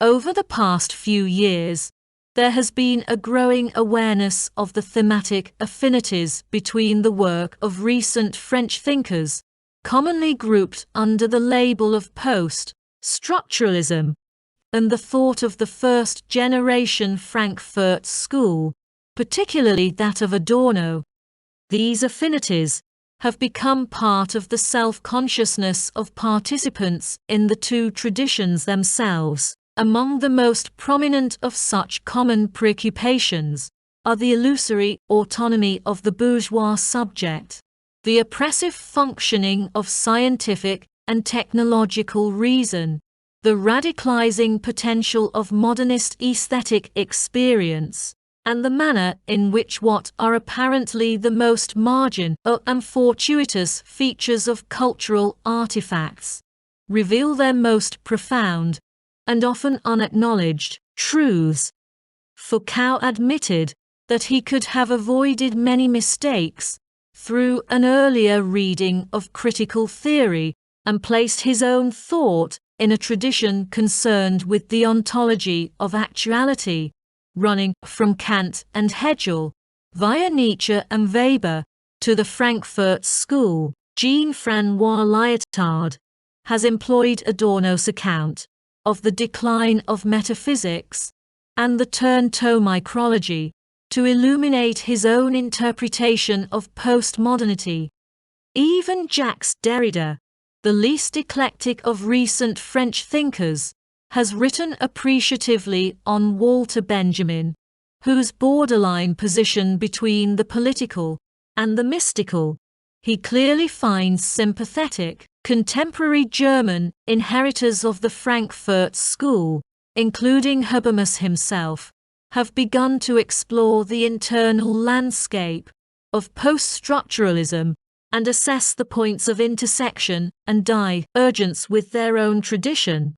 Over the past few years, there has been a growing awareness of the thematic affinities between the work of recent French thinkers, commonly grouped under the label of post-structuralism, and the thought of the first-generation Frankfurt School, particularly that of Adorno. These affinities have become part of the self-consciousness of participants in the two traditions themselves. Among the most prominent of such common preoccupations are the illusory autonomy of the bourgeois subject, the oppressive functioning of scientific and technological reason, the radicalizing potential of modernist aesthetic experience, and the manner in which what are apparently the most marginal and fortuitous features of cultural artifacts reveal their most profound and often unacknowledged truths. Foucault admitted that he could have avoided many mistakes through an earlier reading of critical theory and placed his own thought in a tradition concerned with the ontology of actuality, running from Kant and Hegel, via Nietzsche and Weber, to the Frankfurt School. Jean-François Lyotard has employed Adorno's account of the decline of metaphysics and the turn to micrology to illuminate his own interpretation of postmodernity. Even Jacques Derrida, the least eclectic of recent French thinkers, has written appreciatively on Walter Benjamin, whose borderline position between the political and the mystical he clearly finds sympathetic. Contemporary German inheritors of the Frankfurt School, including Habermas himself, have begun to explore the internal landscape of post-structuralism and assess the points of intersection and divergence with their own tradition.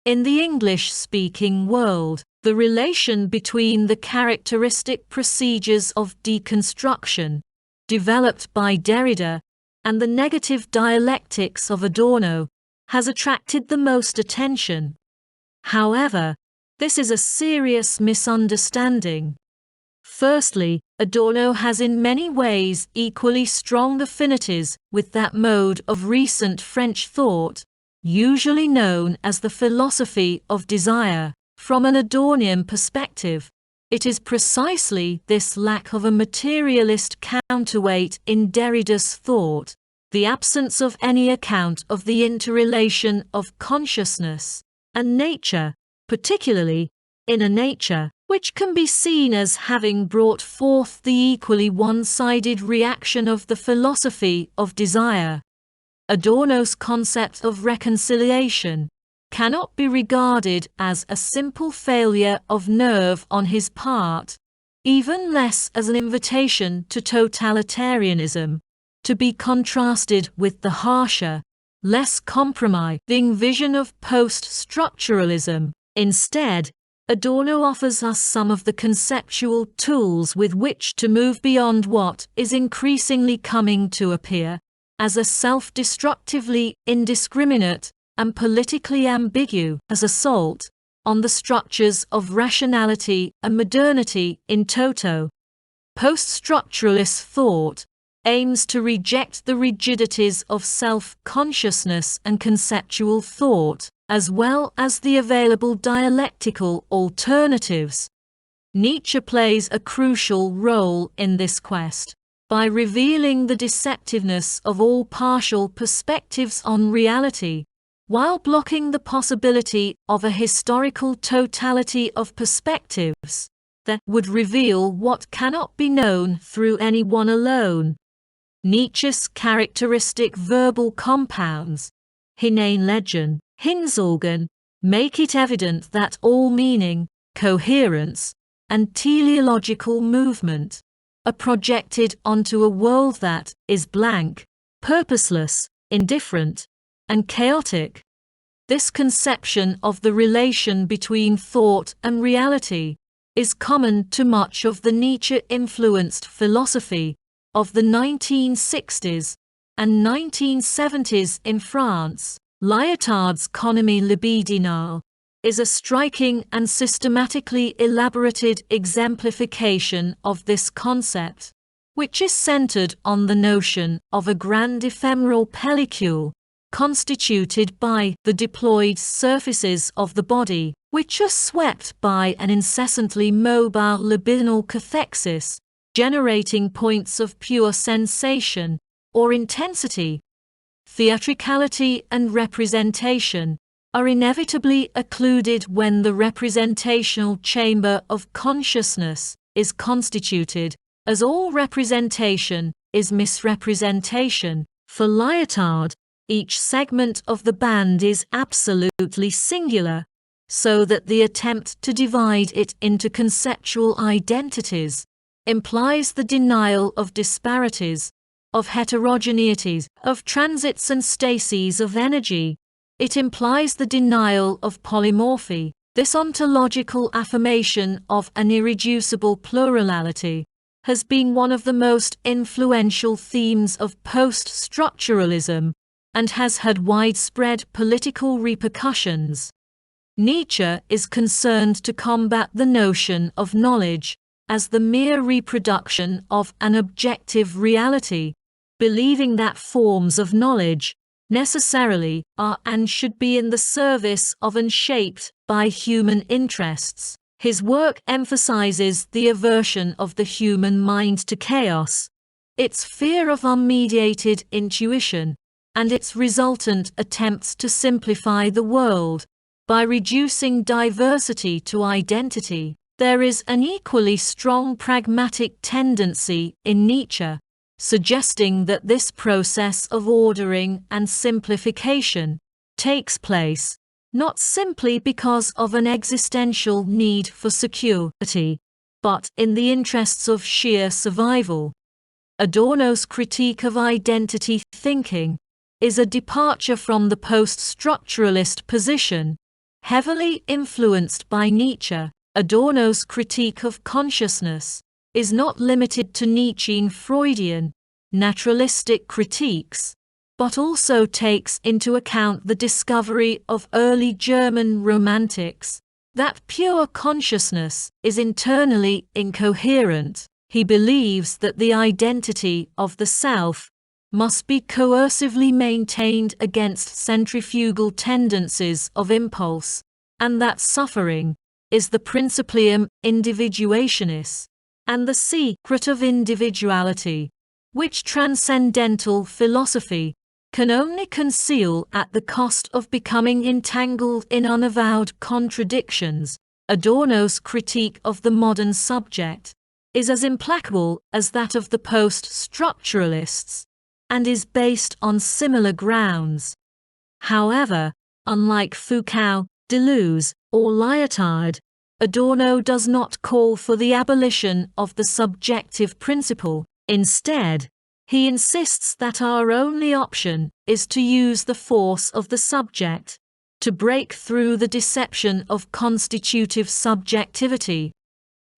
In the English-speaking world, the relation between the characteristic procedures of deconstruction, developed by Derrida, and the negative dialectics of Adorno has attracted the most attention. However, this is a serious misunderstanding. Firstly, Adorno has in many ways equally strong affinities with that mode of recent French thought, usually known as the philosophy of desire. From an Adornian perspective, it is precisely this lack of a materialist counterweight in Derrida's thought, the absence of any account of the interrelation of consciousness and nature, particularly inner nature, which can be seen as having brought forth the equally one-sided reaction of the philosophy of desire. Adorno's concept of reconciliation cannot be regarded as a simple failure of nerve on his part, even less as an invitation to totalitarianism, to be contrasted with the harsher, less compromising vision of post-structuralism. Instead, Adorno offers us some of the conceptual tools with which to move beyond what is increasingly coming to appear as a self-destructively indiscriminate and politically ambiguous assault on the structures of rationality and modernity in toto. Post-structuralist thought aims to reject the rigidities of self-consciousness and conceptual thought, as well as the available dialectical alternatives. Nietzsche plays a crucial role in this quest, by revealing the deceptiveness of all partial perspectives on reality, while blocking the possibility of a historical totality of perspectives that would reveal what cannot be known through any one alone. Nietzsche's characteristic verbal compounds, Hineinlegen, Hinsorgen, make it evident that all meaning, coherence, and teleological movement are projected onto a world that is blank, purposeless, indifferent, and chaotic. This conception of the relation between thought and reality is common to much of the Nietzsche-influenced philosophy of the 1960s and 1970s in France. Lyotard's Économie libidinale is a striking and systematically elaborated exemplification of this concept, which is centered on the notion of a grand ephemeral pellicule constituted by the deployed surfaces of the body, which are swept by an incessantly mobile libidinal cathexis, generating points of pure sensation or intensity. Theatricality and representation are inevitably occluded when the representational chamber of consciousness is constituted, as all representation is misrepresentation. For Lyotard, each segment of the band is absolutely singular, so that the attempt to divide it into conceptual identities implies the denial of disparities, of heterogeneities, of transits and stases of energy. It implies the denial of polymorphy. This ontological affirmation of an irreducible plurality has been one of the most influential themes of post-structuralism and has had widespread political repercussions. Nietzsche is concerned to combat the notion of knowledge as the mere reproduction of an objective reality, believing that forms of knowledge necessarily are and should be in the service of and shaped by human interests. His work emphasizes the aversion of the human mind to chaos, its fear of unmediated intuition, and its resultant attempts to simplify the world by reducing diversity to identity. There is an equally strong pragmatic tendency in Nietzsche, suggesting that this process of ordering and simplification takes place not simply because of an existential need for security, but in the interests of sheer survival. Adorno's critique of identity thinking is a departure from the post-structuralist position, heavily influenced by Nietzsche. Adorno's critique of consciousness is not limited to Nietzschean Freudian, naturalistic critiques, but also takes into account the discovery of early German romantics that pure consciousness is internally incoherent. He believes that the identity of the self must be coercively maintained against centrifugal tendencies of impulse, and that suffering is the principium individuationis, and the secret of individuality, which transcendental philosophy can only conceal at the cost of becoming entangled in unavowed contradictions. Adorno's critique of the modern subject is as implacable as that of the post-structuralists, and is based on similar grounds. However, unlike Foucault, Deleuze, or Lyotard, Adorno does not call for the abolition of the subjective principle. Instead, he insists that our only option is to use the force of the subject to break through the deception of constitutive subjectivity.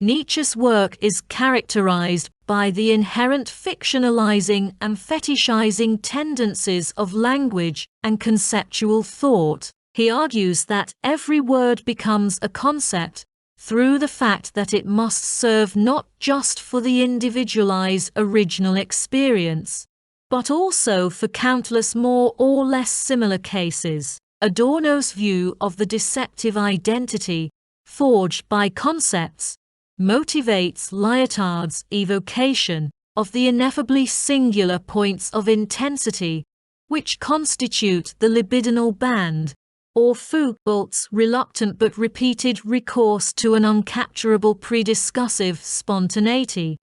Nietzsche's work is characterized by the inherent fictionalizing and fetishizing tendencies of language and conceptual thought. He argues that every word becomes a concept through the fact that it must serve not just for the individualized original experience, but also for countless more or less similar cases. Adorno's view of the deceptive identity forged by concepts motivates Lyotard's evocation of the ineffably singular points of intensity which constitute the libidinal band, or Foucault's reluctant but repeated recourse to an uncapturable prediscussive spontaneity.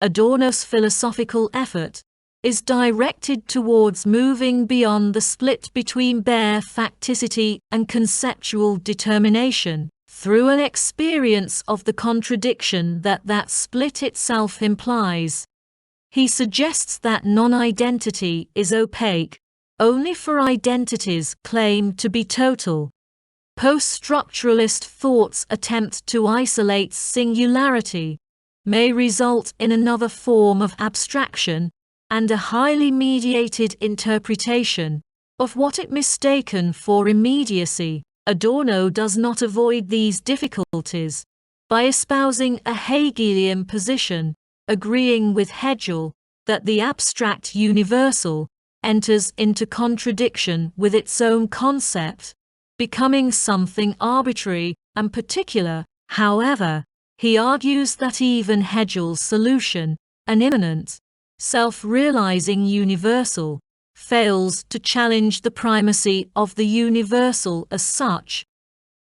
Adorno's philosophical effort is directed towards moving beyond the split between bare facticity and conceptual determination, through an experience of the contradiction that split itself implies. He suggests that non-identity is opaque only for identities claimed to be total. Post-structuralist thought's attempt to isolate singularity may result in another form of abstraction and a highly mediated interpretation of what it mistaken for immediacy. Adorno does not avoid these difficulties by espousing a Hegelian position, agreeing with Hegel that the abstract universal enters into contradiction with its own concept, becoming something arbitrary and particular. However, he argues that even Hegel's solution, an immanent, self-realizing universal, fails to challenge the primacy of the universal as such.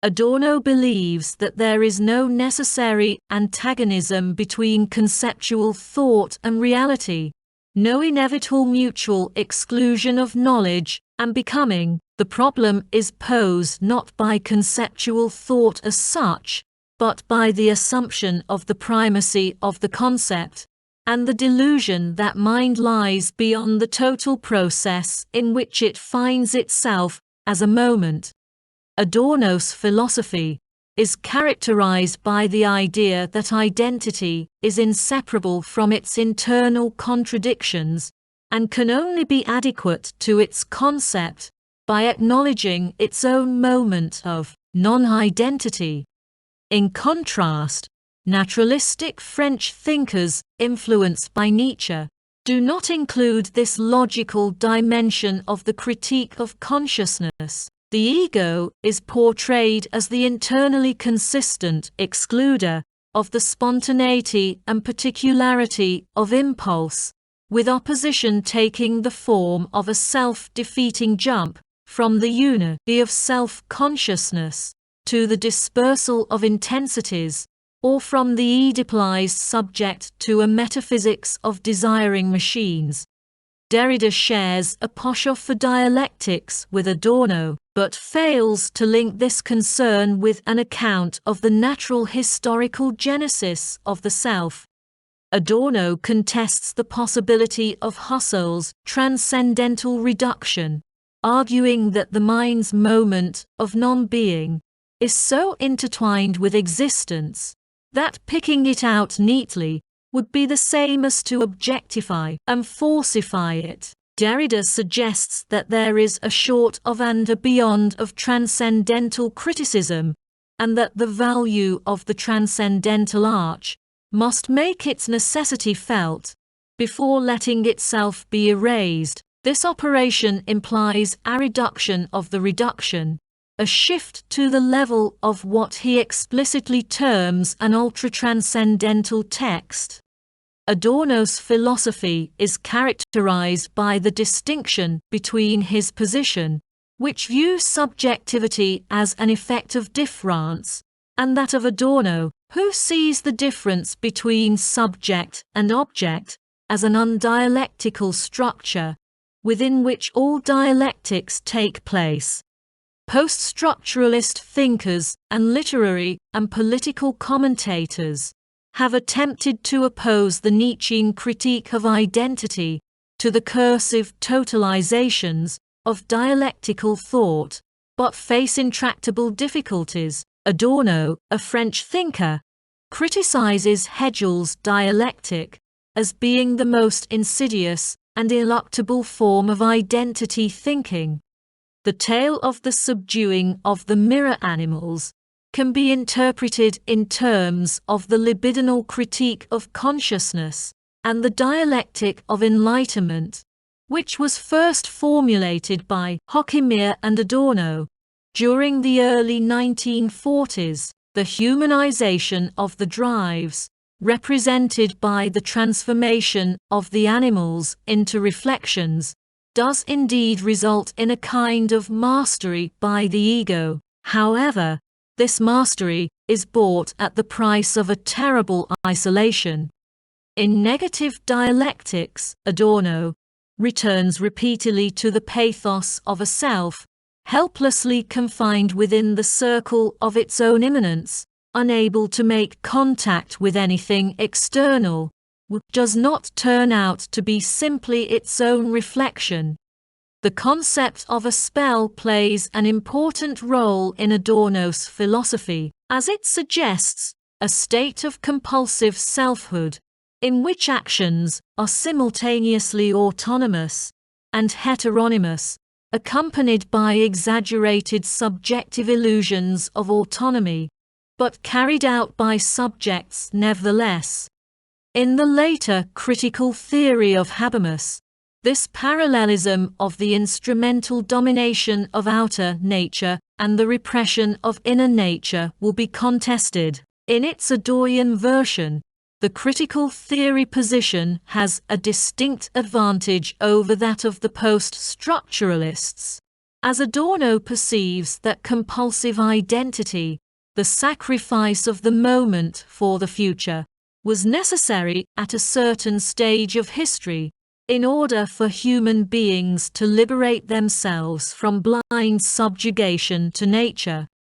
Adorno believes that there is no necessary antagonism between conceptual thought and reality, no inevitable mutual exclusion of knowledge and becoming. The problem is posed not by conceptual thought as such, but by the assumption of the primacy of the concept, and the delusion that mind lies beyond the total process in which it finds itself as a moment. Adorno's philosophy is characterized by the idea that identity is inseparable from its internal contradictions and can only be adequate to its concept by acknowledging its own moment of non-identity. In contrast, naturalistic French thinkers influenced by Nietzsche do not include this logical dimension of the critique of consciousness. The ego is portrayed as the internally consistent excluder of the spontaneity and particularity of impulse, with opposition taking the form of a self-defeating jump from the unity of self-consciousness to the dispersal of intensities, or from the Oedipalized subject to a metaphysics of desiring machines. Derrida shares a penchant for dialectics with Adorno, but fails to link this concern with an account of the natural historical genesis of the self. Adorno contests the possibility of Husserl's transcendental reduction, arguing that the mind's moment of non-being is so intertwined with existence that picking it out neatly would be the same as to objectify and falsify it. Derrida suggests that there is a short of and a beyond of transcendental criticism, and that the value of the transcendental arch must make its necessity felt before letting itself be erased. This operation implies a reduction of the reduction, a shift to the level of what he explicitly terms an ultra-transcendental text. Adorno's philosophy is characterized by the distinction between his position, which views subjectivity as an effect of difference, and that of Adorno, who sees the difference between subject and object as an undialectical structure, within which all dialectics take place. Post-structuralist thinkers and literary and political commentators have attempted to oppose the Nietzschean critique of identity to the cursive totalizations of dialectical thought, but face intractable difficulties. Adorno, a French thinker, criticizes Hegel's dialectic as being the most insidious and ineluctable form of identity thinking. The tale of the subduing of the mirror animals can be interpreted in terms of the libidinal critique of consciousness and the dialectic of enlightenment, which was first formulated by Herkomer and Adorno during the early 1940s. The humanization of the drives, represented by the transformation of the animals into reflections, does indeed result in a kind of mastery by the ego. However, this mastery is bought at the price of a terrible isolation. In negative dialectics, Adorno returns repeatedly to the pathos of a self, helplessly confined within the circle of its own immanence, unable to make contact with anything external, which does not turn out to be simply its own reflection. The concept of a spell plays an important role in Adorno's philosophy, as it suggests a state of compulsive selfhood, in which actions are simultaneously autonomous and heteronymous, accompanied by exaggerated subjective illusions of autonomy, but carried out by subjects nevertheless. In the later critical theory of Habermas, this parallelism of the instrumental domination of outer nature and the repression of inner nature will be contested. In its Adornian version, the critical theory position has a distinct advantage over that of the post-structuralists, as Adorno perceives that compulsive identity, the sacrifice of the moment for the future, was necessary at a certain stage of history in order for human beings to liberate themselves from blind subjugation to nature.